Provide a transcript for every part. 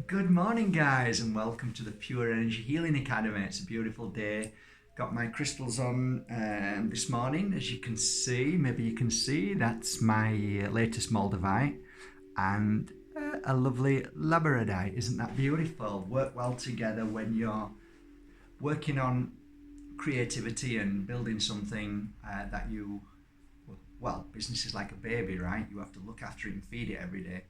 Good morning, guys, and welcome to the Pure Energy Healing Academy. It's a beautiful day. Got my crystals on this morning, as you can see. Maybe you can see that's my latest Moldavite and a lovely Labradorite. Isn't that beautiful? Work well together when you're working on creativity and building something that you well, business is like a baby, right? You have to look after it and feed it every day.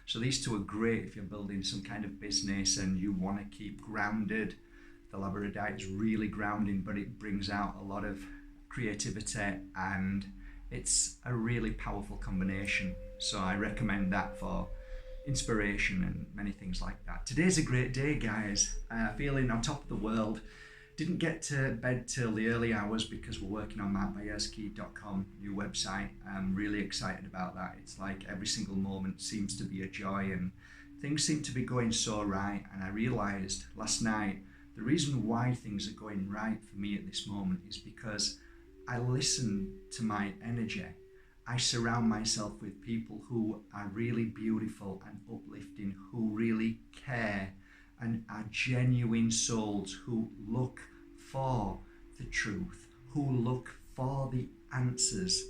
So these two are great if you're building some kind of business and you want to keep grounded. The Labradorite is really grounding, but it brings out a lot of creativity and it's a really powerful combination. So I recommend that for inspiration and many things like that. Today's a great day, guys. Feeling on top of the world. Didn't get to bed till the early hours because we're working on markbayersky.com new website. I'm really excited about that. It's like every single moment seems to be a joy and things seem to be going so right. And I realized last night the reason why things are going right for me at this moment is because I listen to my energy. I surround myself with people who are really beautiful and uplifting, who really care and are genuine souls who look for the truth, who look for the answers.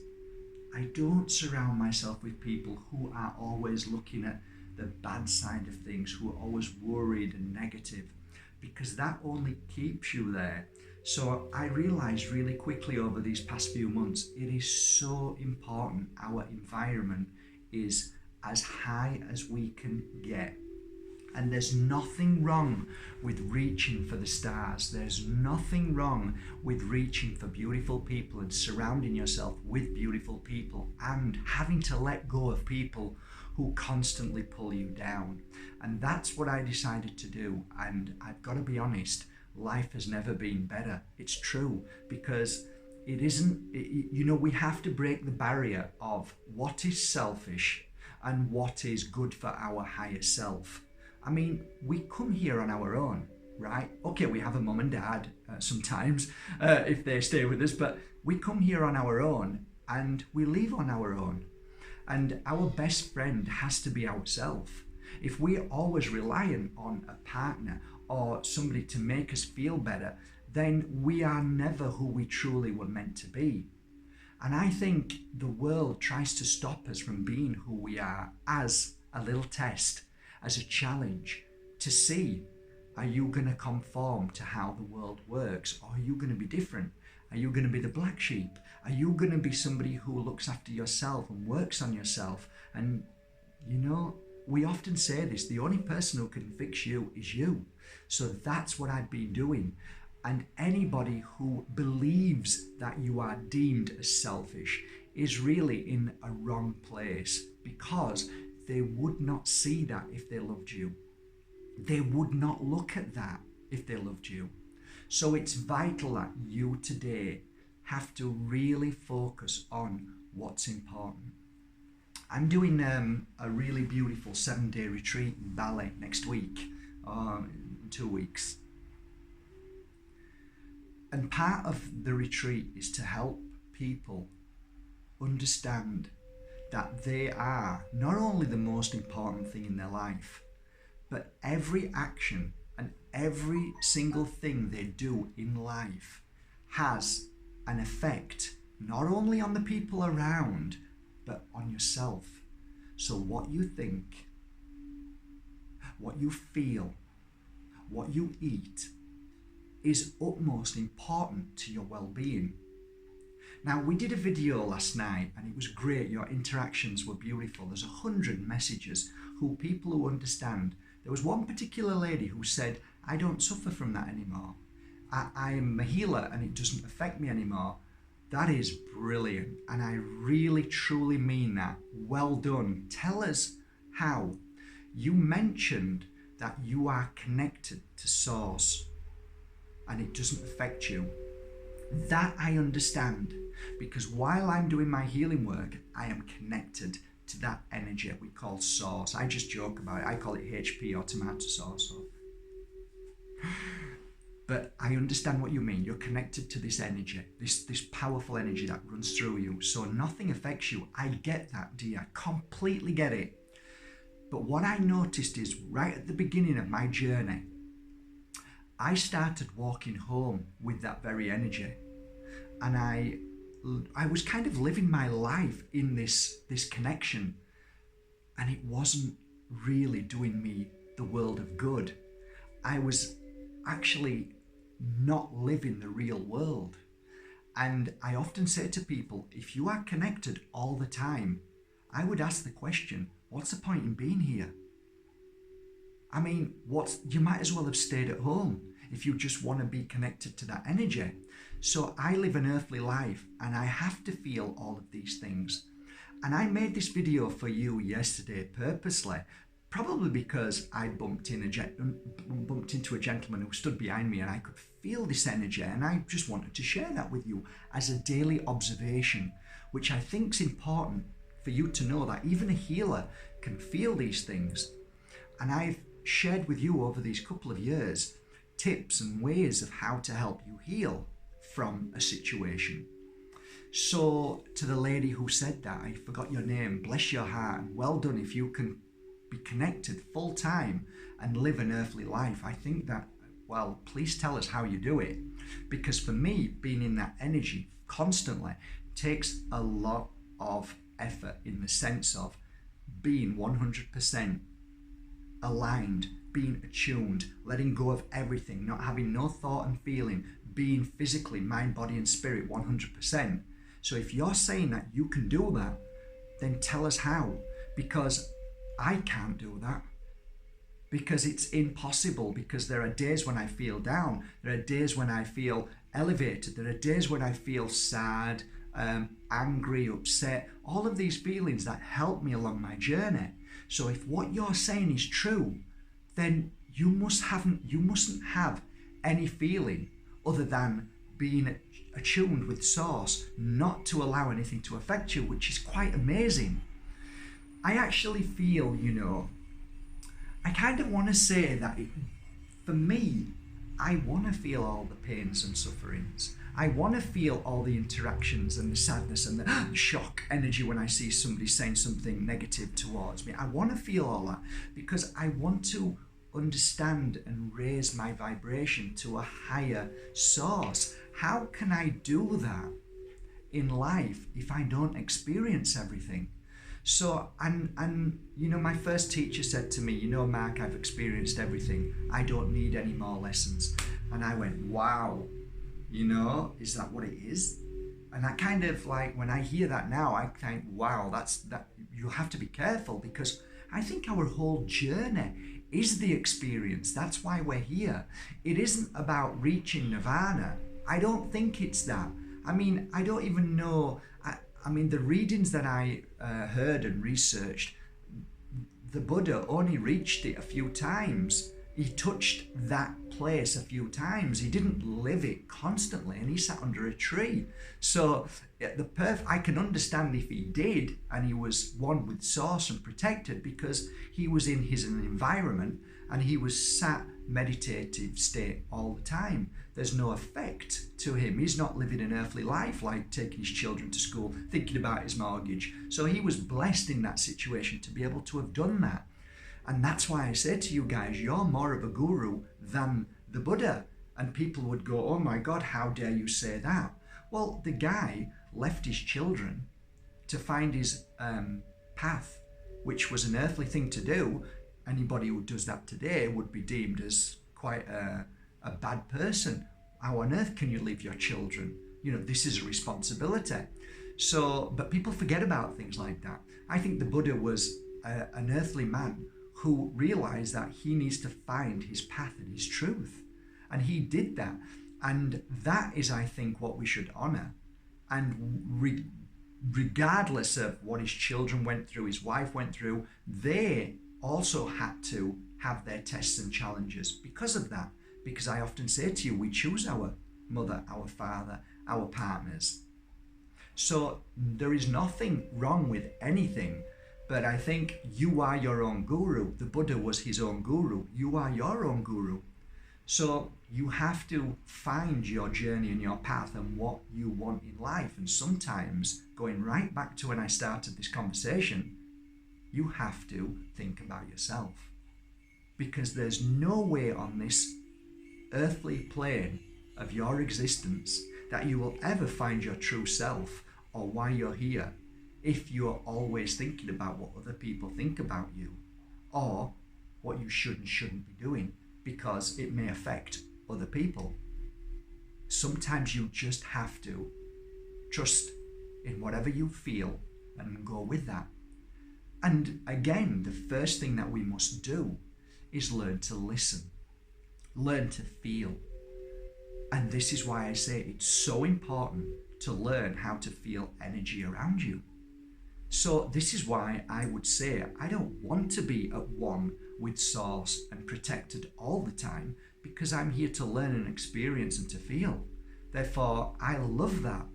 I don't surround myself with people who are always looking at the bad side of things, who are always worried and negative, because that only keeps you there. So I realized really quickly over these past few months, it is so important our environment is as high as we can get. And there's nothing wrong with reaching for the stars. There's nothing wrong with reaching for beautiful people and surrounding yourself with beautiful people and having to let go of people who constantly pull you down. And that's what I decided to do. And I've got to be honest, life has never been better. It's true, because it isn't, we have to break the barrier of what is selfish and what is good for our higher self. I mean, we come here on our own, right? Okay, we have a mum and dad sometimes if they stay with us, but we come here on our own and we leave on our own. And our best friend has to be ourselves. If we're always reliant on a partner or somebody to make us feel better, then we are never who we truly were meant to be. And I think the world tries to stop us from being who we are as a little test, as a challenge to see, are you going to conform to how the world works, or are you going to be different? Are you going to be the black sheep? Are you going to be somebody who looks after yourself and works on yourself? And we often say this, the only person who can fix you is you. So that's what I've been doing. And anybody who believes that you are deemed as selfish is really in a wrong place, because they would not see that if they loved you. They would not look at that if they loved you. So it's vital that you today have to really focus on what's important. I'm doing a really beautiful 7-day retreat in Bali next week, in 2 weeks. And part of the retreat is to help people understand that they are not only the most important thing in their life, but every action and every single thing they do in life has an effect not only on the people around, but on yourself. So what you think, what you feel, what you eat is utmost important to your well-being. Now, we did a video last night and it was great. Your interactions were beautiful. There's 100 messages who people who understand. There was one particular lady who said, I don't suffer from that anymore. I am a healer and it doesn't affect me anymore. That is brilliant. And I really, truly mean that. Well done. Tell us how. You mentioned that you are connected to Source and it doesn't affect you. That I understand, because while I'm doing my healing work, I am connected to that energy we call Source. I just joke about it. I call it HP or tomato sauce. But I understand what you mean. You're connected to this energy, this powerful energy that runs through you. So nothing affects you. I get that, dear. Completely get it. But what I noticed is right at the beginning of my journey, I started walking home with that very energy. And I was kind of living my life in this connection, and it wasn't really doing me the world of good. I was actually not living the real world. And I often say to people, if you are connected all the time, I would ask the question, what's the point in being here? I mean, you might as well have stayed at home if you just want to be connected to that energy. So I live an earthly life and I have to feel all of these things. And I made this video for you yesterday purposely, probably because I bumped into a gentleman who stood behind me and I could feel this energy, and I just wanted to share that with you as a daily observation, which I think is important for you to know that even a healer can feel these things. And I've shared with you over these couple of years tips and ways of how to help you heal from a situation. So to the lady who said that, I forgot your name, bless your heart, and well done if you can be connected full time and live an earthly life. I think that, well, please tell us how you do it, because for me, being in that energy constantly takes a lot of effort, in the sense of being 100% aligned, being attuned, letting go of everything, not having no thought and feeling, being physically, mind, body and spirit 100%. So if you're saying that you can do that, then tell us how, because I can't do that, because it's impossible, because there are days when I feel down, there are days when I feel elevated, there are days when I feel sad, angry, upset, all of these feelings that help me along my journey. So if what you're saying is true, then you mustn't have any feeling other than being attuned with source, not to allow anything to affect you, which is quite amazing. I actually feel, I kind of want to say that for me, I want to feel all the pains and sufferings. I want to feel all the interactions and the sadness and the shock energy when I see somebody saying something negative towards me. I want to feel all that because I want to understand and raise my vibration to a higher source. How can I do that in life if I don't experience everything? So, and my first teacher said to me, Mark, I've experienced everything. I don't need any more lessons. And I went, wow, is that what it is? And I kind of like, when I hear that now, I think, wow, that you have to be careful, because I think our whole journey is the experience. That's why we're here. It isn't about reaching nirvana. I don't think it's that. I mean, I don't even know. I mean, the readings that I heard and researched, the Buddha only reached it a few times. He touched that place a few times. He didn't live it constantly, and he sat under a tree. So I can understand if he did, and he was one with source and protected, because he was in his environment and he was sat meditative state all the time. There's no effect to him. He's not living an earthly life like taking his children to school, thinking about his mortgage. So he was blessed in that situation to be able to have done that. And that's why I say to you guys, you're more of a guru than the Buddha. And people would go, oh my God, how dare you say that? Well, the guy left his children to find his path, which was an earthly thing to do. Anybody who does that today would be deemed as quite a bad person. How on earth can you leave your children? This is a responsibility. So, but people forget about things like that. I think the Buddha was an earthly man who realized that he needs to find his path and his truth. And he did that. And that is, I think, what we should honor. And regardless of what his children went through, his wife went through, they also had to have their tests and challenges because of that. Because I often say to you, we choose our mother, our father, our partners. So there is nothing wrong with anything. But I think you are your own guru. The Buddha was his own guru. You are your own guru. So you have to find your journey and your path and what you want in life. And sometimes, going right back to when I started this conversation, you have to think about yourself. Because there's no way on this earthly plane of your existence that you will ever find your true self or why you're here if you're always thinking about what other people think about you or what you should and shouldn't be doing because it may affect other people. Sometimes you just have to trust in whatever you feel and go with that. And again, the first thing that we must do is learn to listen, learn to feel. And this is why I say it's so important to learn how to feel energy around you. So this is why I would say I don't want to be at one with Source and protected all the time, because I'm here to learn and experience and to feel. Therefore, I love that.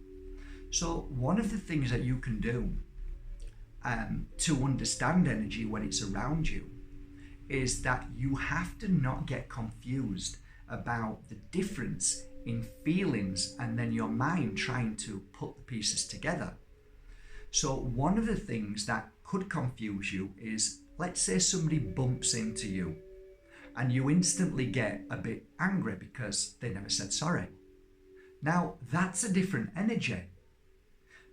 So one of the things that you can do to understand energy when it's around you is that you have to not get confused about the difference in feelings and then your mind trying to put the pieces together. So one of the things that could confuse you is, let's say somebody bumps into you and you instantly get a bit angry because they never said sorry. Now that's a different energy.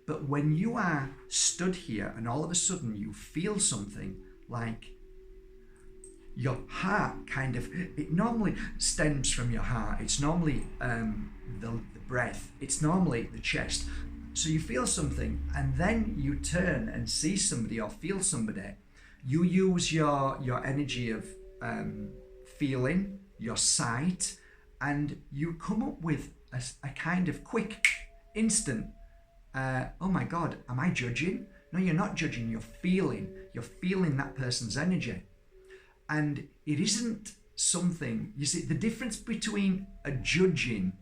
But when you are stood here and all of a sudden you feel something like your heart it normally stems from your heart. It's normally the breath. It's normally the chest. So you feel something and then you turn and see somebody or feel somebody. You use your energy of feeling, your sight, and you come up with a kind of quick, instant, oh my God, am I judging? No, you're not judging, you're feeling that person's energy. And it isn't something, you see, the difference between a judging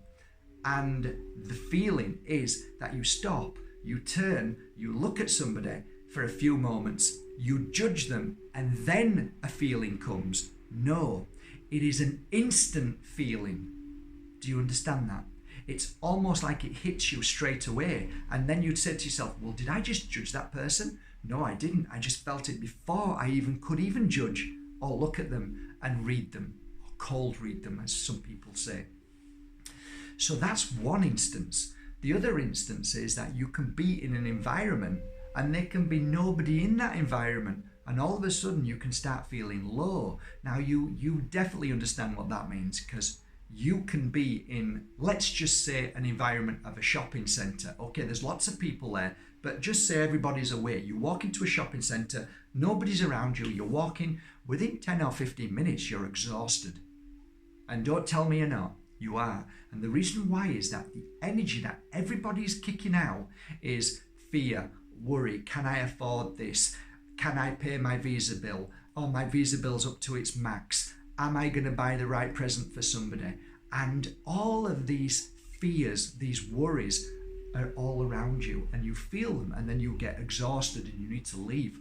and the feeling is that you stop, you turn, you look at somebody for a few moments, you judge them, and then a feeling comes. No, it is an instant feeling. Do you understand that? It's almost like it hits you straight away, and then you'd say to yourself, well, did I just judge that person? No, I didn't. I just felt it before I could even judge or look at them and read them, or cold read them, as some people say. So that's one instance. The other instance is that you can be in an environment and there can be nobody in that environment, and all of a sudden you can start feeling low. Now you definitely understand what that means, because you can be in, let's just say, an environment of a shopping centre. Okay, there's lots of people there, but just say everybody's away. You walk into a shopping centre, nobody's around you, you're walking, within 10 or 15 minutes you're exhausted. And don't tell me you're not, you are. And the reason why is that the energy that everybody's kicking out is fear, worry. Can I afford this? Can I pay my Visa bill? Oh, my Visa bill's up to its max. Am I going to buy the right present for somebody? And all of these fears, these worries are all around you, and you feel them, and then you get exhausted and you need to leave.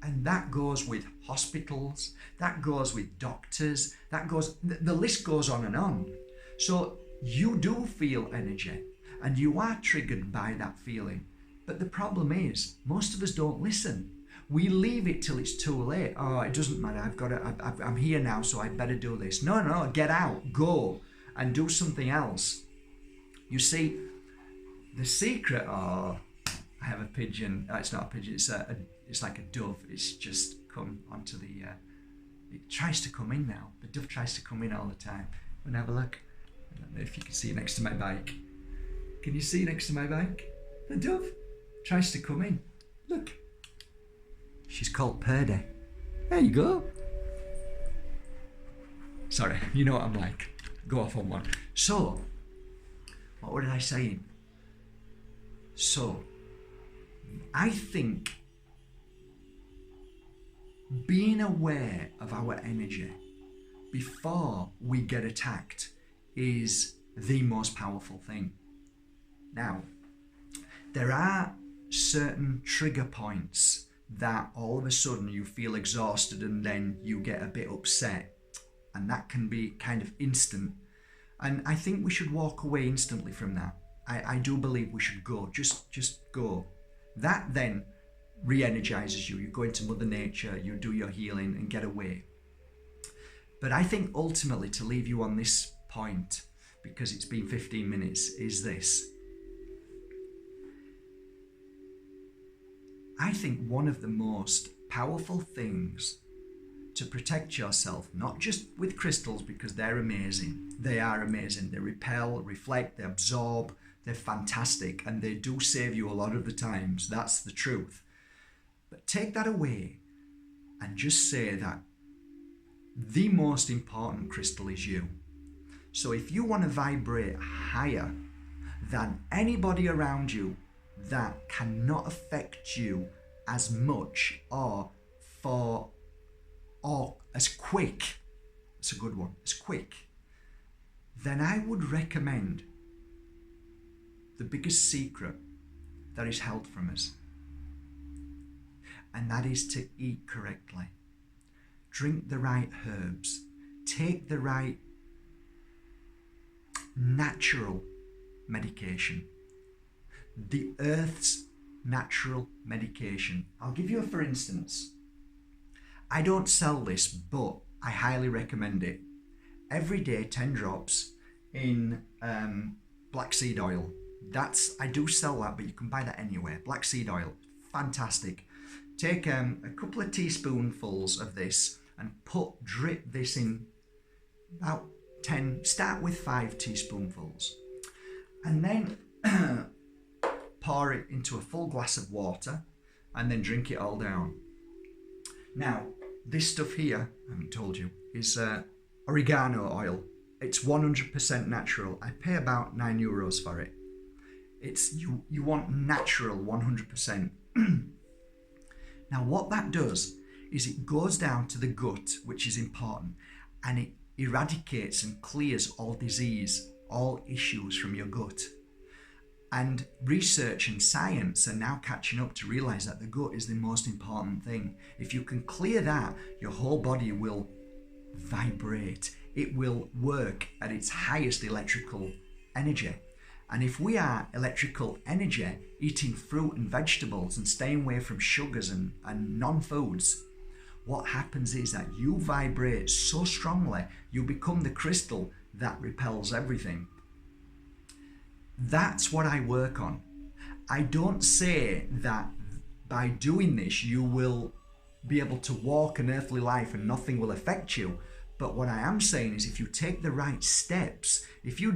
And that goes with hospitals, that goes with doctors, the list goes on and on. So you do feel energy and you are triggered by that feeling. But the problem is, most of us don't listen. We leave it till it's too late. Oh, it doesn't matter. I'm here now, so I better do this. No, get out, go and do something else. You see, the secret, I have a pigeon. It's not a pigeon, it's like a dove. It's just come onto it tries to come in now. The dove tries to come in all the time. And have a look. I don't know if you can see it next to my bike. Can you see next to my bike? The dove tries to come in. Look. She's called Purdy. There you go. Sorry, you know what I'm like. Go off on one. So, what was I saying? So, I think being aware of our energy before we get attacked is the most powerful thing. Now, there are certain trigger points that all of a sudden you feel exhausted and then you get a bit upset, and that can be kind of instant. And I think we should walk away instantly from that. I do believe we should go, just go. That then re-energizes you. You go into Mother Nature, you do your healing and get away. But I think ultimately, to leave you on this point, because it's been 15 minutes, is this. I think one of the most powerful things to protect yourself, not just with crystals, because they're amazing. They are amazing. They repel, reflect, they absorb. They're fantastic, and they do save you a lot of the times. That's the truth. But take that away and just say that the most important crystal is you. So if you want to vibrate higher than anybody around you that cannot affect you as much or as quick, it's a good one, as quick, then I would recommend the biggest secret that is held from us. And that is to eat correctly. Drink the right herbs. Take the right natural medication. The earth's natural medication. I'll give you a for instance. I don't sell this, but I highly recommend it. Every day, 10 drops in black seed oil. I do sell that, but you can buy that anywhere. Black seed oil, fantastic. Take a couple of teaspoonfuls of this and drip this in about 10, start with 5 teaspoonfuls. And then pour it into a full glass of water and then drink it all down. Now, this stuff here, I haven't told you, is oregano oil. It's 100% natural. I pay about €9 for it. It's you want natural 100%. Now what that does is it goes down to the gut, which is important, and it eradicates and clears all disease, all issues from your gut. And research and science are now catching up to realize that the gut is the most important thing. If you can clear that, your whole body will vibrate. It will work at its highest electrical energy. And if we are electrical energy, eating fruit and vegetables and staying away from sugars and non-foods, what happens is that you vibrate so strongly, you become the crystal that repels everything. That's what I work on. I don't say that by doing this you will be able to walk an earthly life and nothing will affect you. But what I am saying is if you take the right steps, if you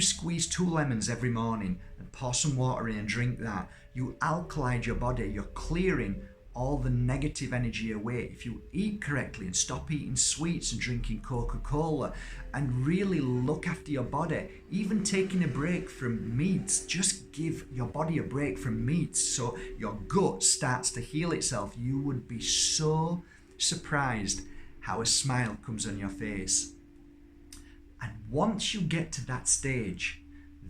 squeeze 2 lemons every morning and pour some water in and drink that, you alkalide your body, you're clearing all the negative energy away. If you eat correctly and stop eating sweets and drinking Coca-Cola and really look after your body, even taking a break from meats, just give your body a break from meats so your gut starts to heal itself. You would be so surprised how a smile comes on your face. And once you get to that stage,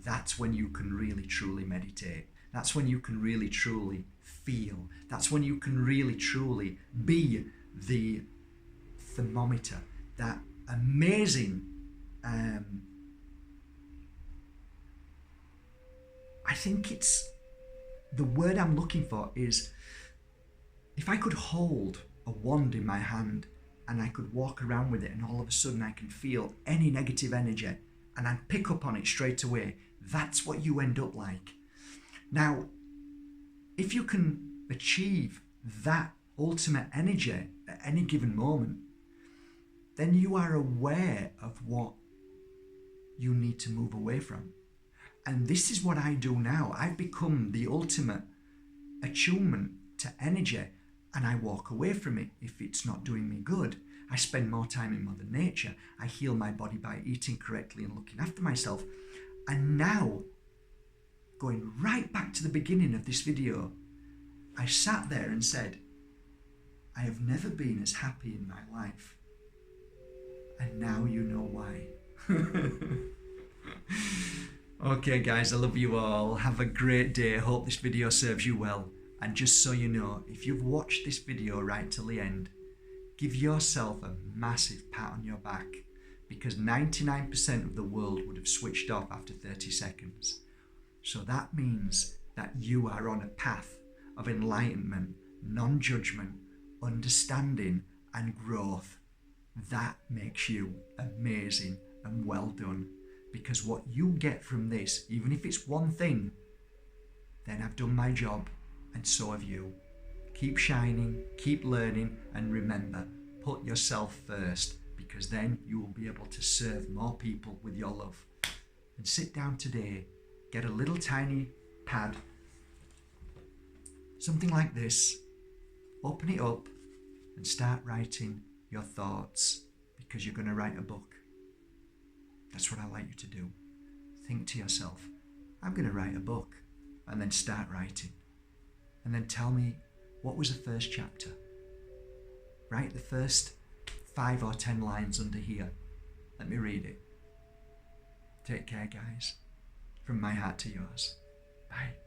that's when you can really truly meditate. That's when you can really truly feel. That's when you can really truly be the thermometer. That amazing, I think it's, the word I'm looking for is, if I could hold a wand in my hand and I could walk around with it and all of a sudden I can feel any negative energy and I'd pick up on it straight away, that's what you end up like. Now, if you can achieve that ultimate energy at any given moment, then you are aware of what you need to move away from. And this is what I do now. I've become the ultimate attunement to energy, and I walk away from it if it's not doing me good. I spend more time in Mother Nature. I heal my body by eating correctly and looking after myself. And now, going right back to the beginning of this video, I sat there and said, I have never been as happy in my life. And now you know why. Okay guys, I love you all. Have a great day. Hope this video serves you well. And just so you know, if you've watched this video right till the end, give yourself a massive pat on your back, because 99% of the world would have switched off after 30 seconds. So that means that you are on a path of enlightenment, non-judgment, understanding and growth. That makes you amazing and well done. Because what you get from this, even if it's one thing, then I've done my job and so have you. Keep shining, keep learning, and remember, put yourself first, because then you will be able to serve more people with your love. And sit down today, get a little tiny pad, something like this, open it up and start writing your thoughts, because you're going to write a book. That's what I like you to do. Think to yourself, I'm going to write a book, and then start writing. And then tell me, what was the first chapter? Write the first 5 or 10 lines under here. Let me read it. Take care, guys. From my heart to yours. Bye.